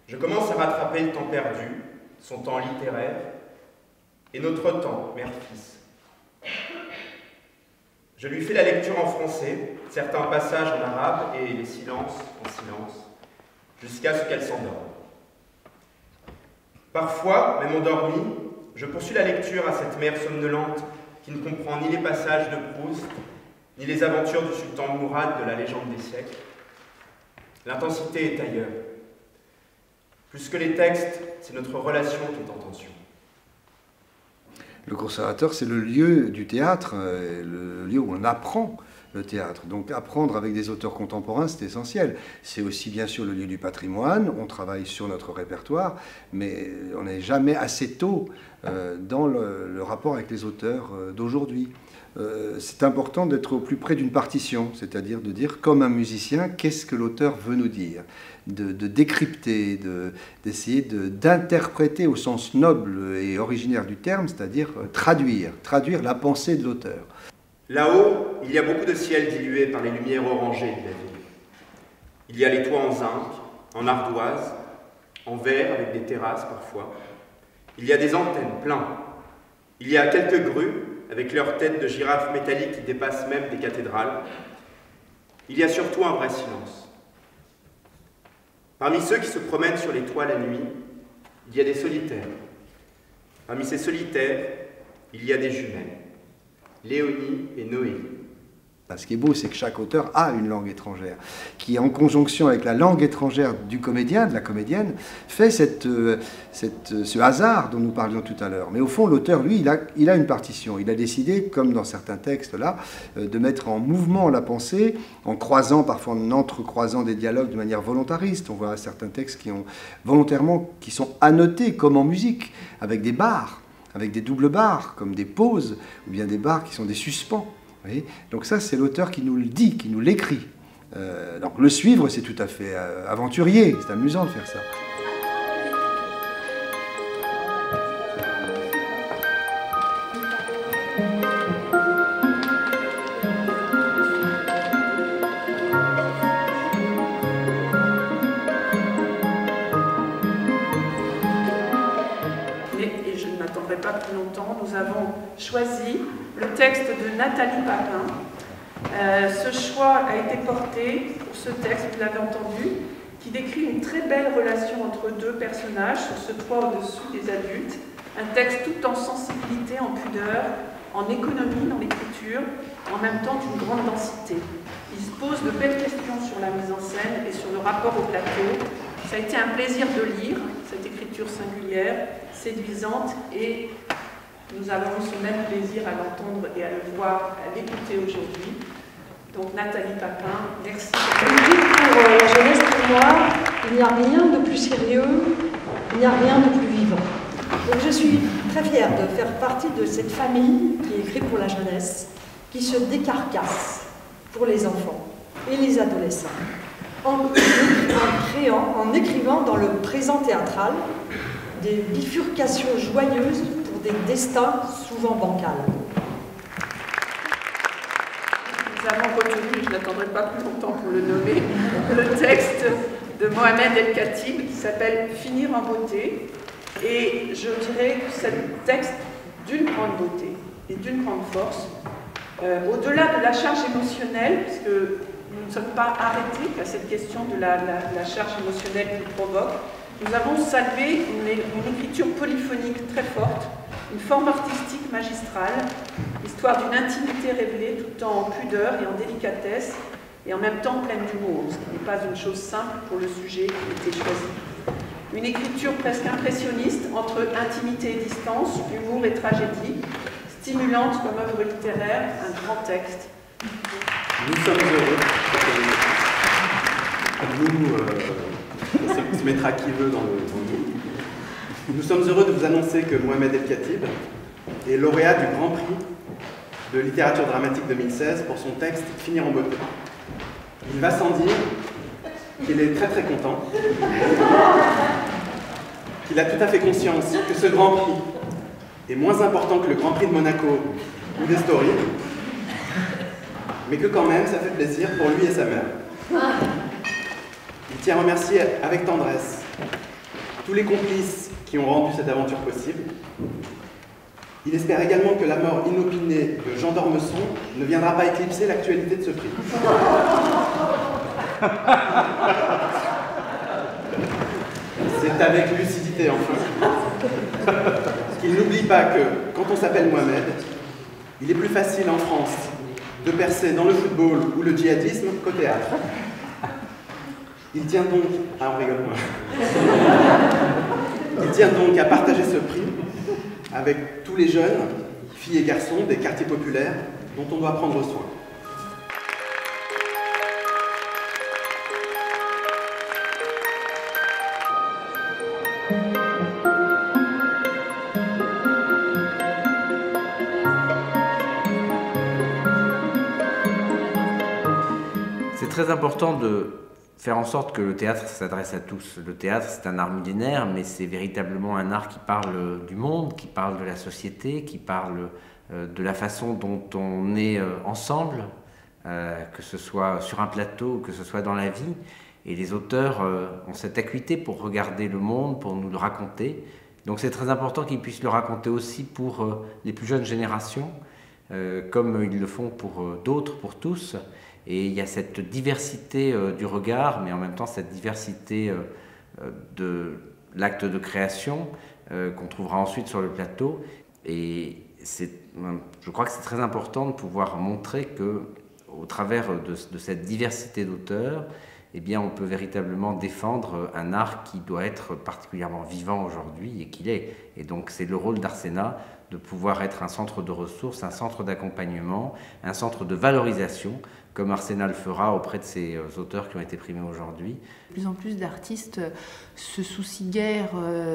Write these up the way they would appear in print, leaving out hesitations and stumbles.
Je commence à rattraper le temps perdu, son temps littéraire, et notre temps, mère-fils. Je lui fais la lecture en français, certains passages en arabe et les silences en silence, jusqu'à ce qu'elle s'endorme. Parfois, même endormie, je poursuis la lecture à cette mère somnolente qui ne comprend ni les passages de Proust, ni les aventures du sultan Mourad de la légende des siècles. L'intensité est ailleurs. Plus que les textes, c'est notre relation qui est en tension. Le conservatoire, c'est le lieu du théâtre, le lieu où on apprend le théâtre. Donc apprendre avec des auteurs contemporains, c'est essentiel. C'est aussi bien sûr le lieu du patrimoine, on travaille sur notre répertoire, mais on n'est jamais assez tôt dans le rapport avec les auteurs d'aujourd'hui. C'est important d'être au plus près d'une partition, c'est-à-dire de dire, comme un musicien, qu'est-ce que l'auteur veut nous dire, de décrypter, d'essayer d'interpréter au sens noble et originaire du terme, c'est-à-dire traduire la pensée de l'auteur. Là-haut, il y a beaucoup de ciel dilué par les lumières orangées de la ville. Il y a les toits en zinc, en ardoise, en verre avec des terrasses parfois. Il y a des antennes, plein. Il y a quelques grues avec leurs têtes de girafes métalliques qui dépassent même des cathédrales. Il y a surtout un vrai silence. Parmi ceux qui se promènent sur les toits la nuit, il y a des solitaires. Parmi ces solitaires, il y a des jumelles, Léonie et Noélie. Ce qui est beau, c'est que chaque auteur a une langue étrangère, qui, en conjonction avec la langue étrangère du comédien, de la comédienne, fait ce hasard dont nous parlions tout à l'heure. Mais au fond, l'auteur, lui, il a une partition. Il a décidé, comme dans certains textes là, de mettre en mouvement la pensée, en croisant, parfois en entrecroisant des dialogues de manière volontariste. On voit certains textes qui sont annotés comme en musique, avec des barres, avec des doubles barres, comme des pauses, ou bien des barres qui sont des suspens. Oui, donc ça, c'est l'auteur qui nous le dit, qui nous l'écrit. Donc le suivre, c'est tout à fait aventurier, c'est amusant de faire ça. Et je ne m'attendrai pas plus longtemps, nous avons choisi le texte de Nathalie Papin. Ce choix a été porté pour ce texte, vous l'avez entendu, qui décrit une très belle relation entre deux personnages sur ce toit au-dessus des adultes. Un texte tout en sensibilité, en pudeur, en économie dans l'écriture, en même temps d'une grande densité. Il se pose de belles questions sur la mise en scène et sur le rapport au plateau. Ça a été un plaisir de lire cette écriture singulière, séduisante, et nous avons eu ce même plaisir à l'entendre et à le voir, à l'écouter aujourd'hui. Donc Nathalie Papin, merci. Pour la jeunesse, pour moi, il n'y a rien de plus sérieux, il n'y a rien de plus vivant. Donc je suis très fière de faire partie de cette famille qui écrit pour la jeunesse, qui se décarcasse pour les enfants et les adolescents, en écrivant dans le présent théâtral des bifurcations joyeuses pour des destins souvent bancals. Nous avons retenu, je n'attendrai pas plus longtemps pour le nommer, le texte de Mohamed El Khatib qui s'appelle « Finir en beauté ». Et je dirais que c'est un texte d'une grande beauté et d'une grande force. Au-delà de la charge émotionnelle, puisque nous ne sommes pas arrêtés à cette question de la charge émotionnelle qu'il provoque, nous avons salué une écriture polyphonique très forte, une forme artistique magistrale, l'histoire d'une intimité révélée tout en pudeur et en délicatesse, et en même temps pleine d'humour, ce qui n'est pas une chose simple pour le sujet qui a été choisi. Une écriture presque impressionniste entre intimité et distance, humour et tragédie, stimulante comme œuvre littéraire, un grand texte. Nous sommes heureux, se mettra qui veut dans le Nous sommes heureux de vous annoncer que Mohamed El Khatib est lauréat du Grand Prix de littérature dramatique 2016 pour son texte « Finir en beauté ». Il va sans dire qu'il est très très content, qu'il a tout à fait conscience que ce Grand Prix est moins important que le Grand Prix de Monaco ou d'Estoril, mais que quand même ça fait plaisir pour lui et sa mère. Il tient à remercier avec tendresse tous les complices qui ont rendu cette aventure possible. Il espère également que la mort inopinée de Jean d'Ormesson ne viendra pas éclipser l'actualité de ce prix. C'est avec lucidité enfin. Qu'il n'oublie pas que, quand on s'appelle Mohamed, il est plus facile en France de percer dans le football ou le djihadisme qu'au théâtre. Il tient donc... Ah, on rigole moins. Il tient donc à partager ce prix avec tous les jeunes, filles et garçons des quartiers populaires dont on doit prendre soin. C'est très important de faire en sorte que le théâtre s'adresse à tous. Le théâtre, c'est un art millénaire, mais c'est véritablement un art qui parle du monde, qui parle de la société, qui parle de la façon dont on est ensemble, que ce soit sur un plateau, que ce soit dans la vie. Et les auteurs ont cette acuité pour regarder le monde, pour nous le raconter. Donc c'est très important qu'ils puissent le raconter aussi pour les plus jeunes générations, comme ils le font pour d'autres, pour tous. Et il y a cette diversité du regard, mais en même temps cette diversité de l'acte de création qu'on trouvera ensuite sur le plateau. Et je crois que c'est très important de pouvoir montrer qu'au travers de cette diversité d'auteurs, eh bien, on peut véritablement défendre un art qui doit être particulièrement vivant aujourd'hui et qu'il est. Et donc c'est le rôle d'Arsena de pouvoir être un centre de ressources, un centre d'accompagnement, un centre de valorisation, comme Arsena le fera auprès de ces auteurs qui ont été primés aujourd'hui. De plus en plus d'artistes se soucient guère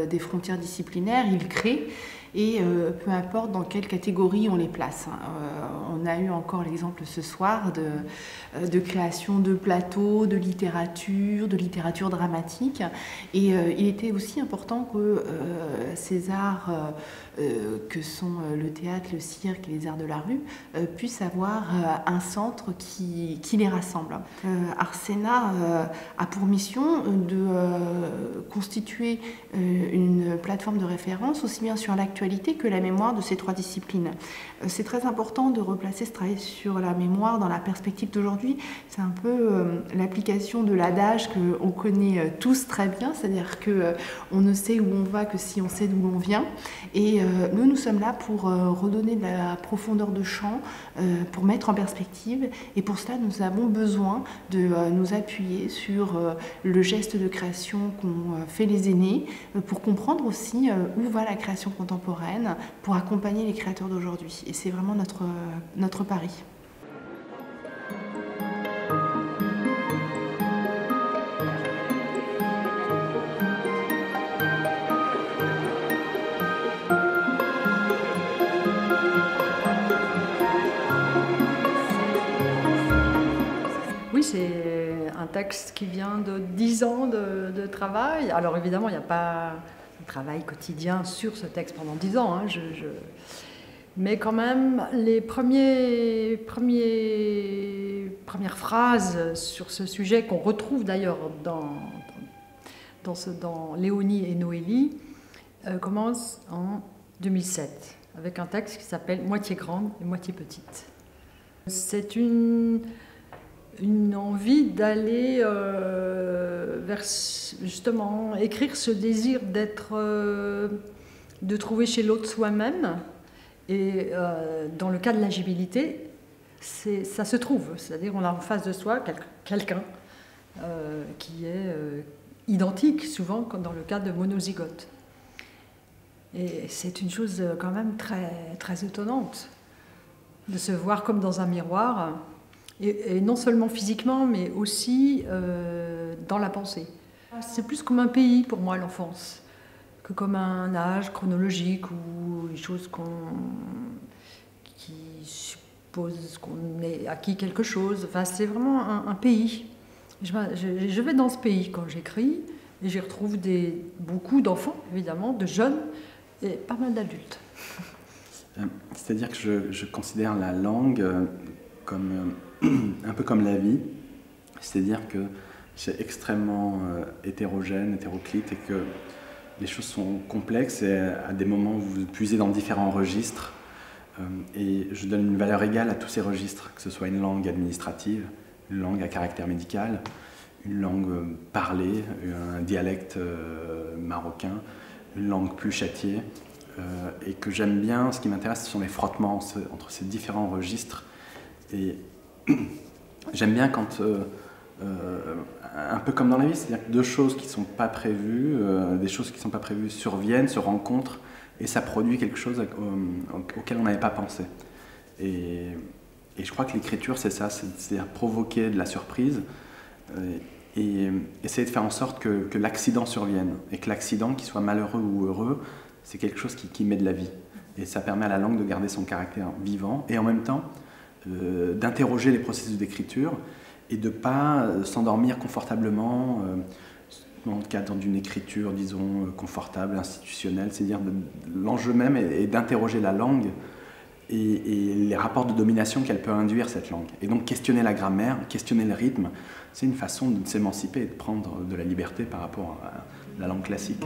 des frontières disciplinaires, ils créent, et peu importe dans quelle catégorie on les place. On a eu encore l'exemple ce soir de création de plateaux, de littérature dramatique, et il était aussi important que ces arts que sont le théâtre, le cirque et les arts de la rue puissent avoir un centre qui les rassemble. Arsena a pour mission de constituer une plateforme de référence aussi bien sur l'actualité que la mémoire de ces trois disciplines. C'est très important de replacer ce travail sur la mémoire dans la perspective d'aujourd'hui. C'est un peu l'application de l'adage qu'on connaît tous très bien, c'est-à-dire qu'on ne sait où on va que si on sait d'où l'on vient. Et nous sommes là pour redonner de la profondeur de champ, pour mettre en perspective. Et pour cela, nous avons besoin de nous appuyer sur le geste de création qu'ont fait les aînés, pour comprendre aussi où va la création contemporaine, pour accompagner les créateurs d'aujourd'hui. Et c'est vraiment notre pari. Oui, c'est un texte qui vient de 10 ans de travail. Alors évidemment, il n'y a pas un travail quotidien sur ce texte pendant 10 ans. Hein. Mais quand même, les premières phrases sur ce sujet qu'on retrouve d'ailleurs dans Léonie et Noélie commencent en 2007 avec un texte qui s'appelle « Moitié grande et moitié petite ». C'est une envie d'aller vers justement écrire ce désir de trouver chez l'autre soi-même. Et dans le cas de l'agibilité, ça se trouve, c'est-à-dire on a en face de soi quelqu'un qui est identique, souvent comme dans le cas de monozygote. Et c'est une chose quand même très, très étonnante de se voir comme dans un miroir, et non seulement physiquement, mais aussi dans la pensée. C'est plus comme un pays pour moi, l'enfance, que comme un âge chronologique ou les choses qui suppose qu'on ait acquis quelque chose. Enfin, c'est vraiment un pays. Je vais dans ce pays quand j'écris et j'y retrouve beaucoup d'enfants, évidemment, de jeunes et pas mal d'adultes. C'est-à-dire que je considère la langue comme, un peu comme la vie. C'est-à-dire que c'est extrêmement hétérogène, hétéroclite, et que les choses sont complexes et à des moments vous puisez dans différents registres. Et je donne une valeur égale à tous ces registres, que ce soit une langue administrative, une langue à caractère médical, une langue parlée, un dialecte marocain, une langue plus châtiée. Et que j'aime bien, ce qui m'intéresse, ce sont les frottements entre ces différents registres. Et j'aime bien quand, un peu comme dans la vie, c'est-à-dire que deux choses qui ne sont pas prévues, des choses qui ne sont pas prévues surviennent, se rencontrent, et ça produit quelque chose auquel on n'avait pas pensé. Et je crois que l'écriture, c'est ça, c'est-à-dire provoquer de la surprise, et essayer de faire en sorte que l'accident survienne, et que l'accident, qu'il soit malheureux ou heureux, c'est quelque chose qui met de la vie. Et ça permet à la langue de garder son caractère vivant, et en même temps d'interroger les processus d'écriture, et de ne pas s'endormir confortablement dans le cadre d'une écriture, disons, confortable, institutionnelle. C'est-à-dire l'enjeu même est d'interroger la langue et les rapports de domination qu'elle peut induire, cette langue. Et donc questionner la grammaire, questionner le rythme, c'est une façon de s'émanciper et de prendre de la liberté par rapport à la langue classique.